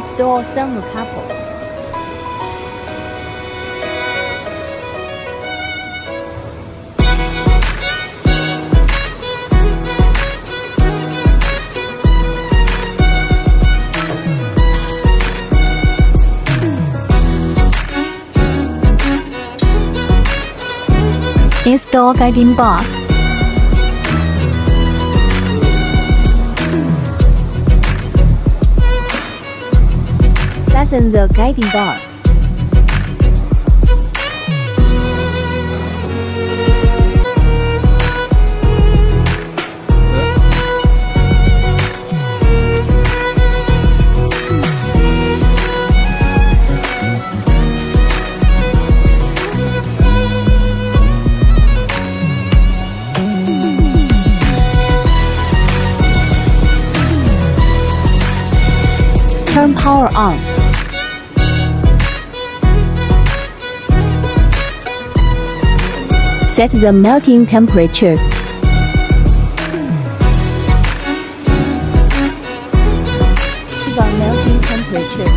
Install thermocouple. Install guiding bar. Fasten the guiding bar. Turn power on. Set the melting temperature. The melting temperature.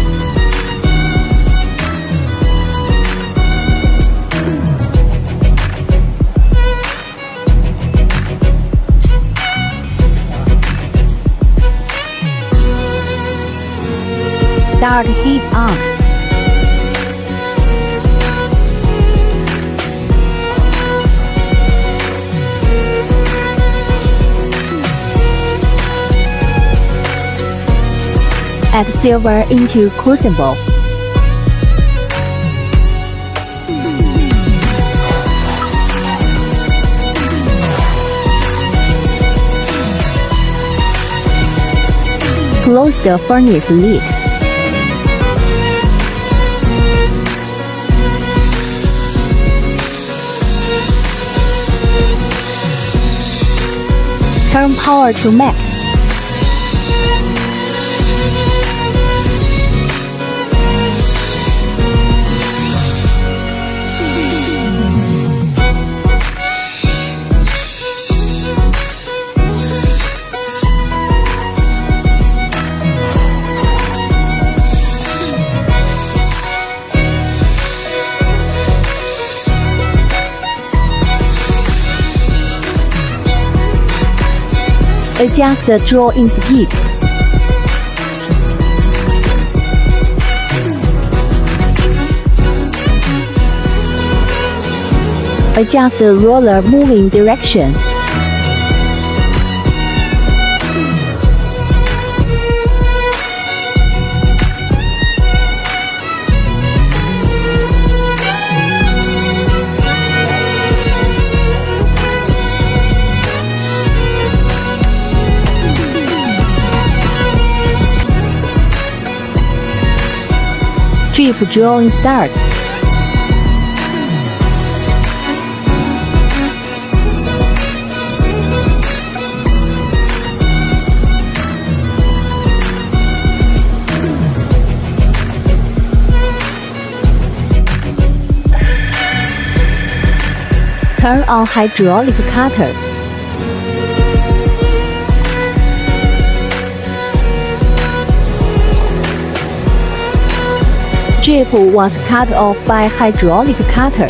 Start heat on. Add silver into crucible. Close the furnace lid. Turn power to max. Adjust the drawing speed. Adjust the roller moving direction. Strip drawing start. Turn on hydraulic cutter. Strip was cut off by hydraulic cutter.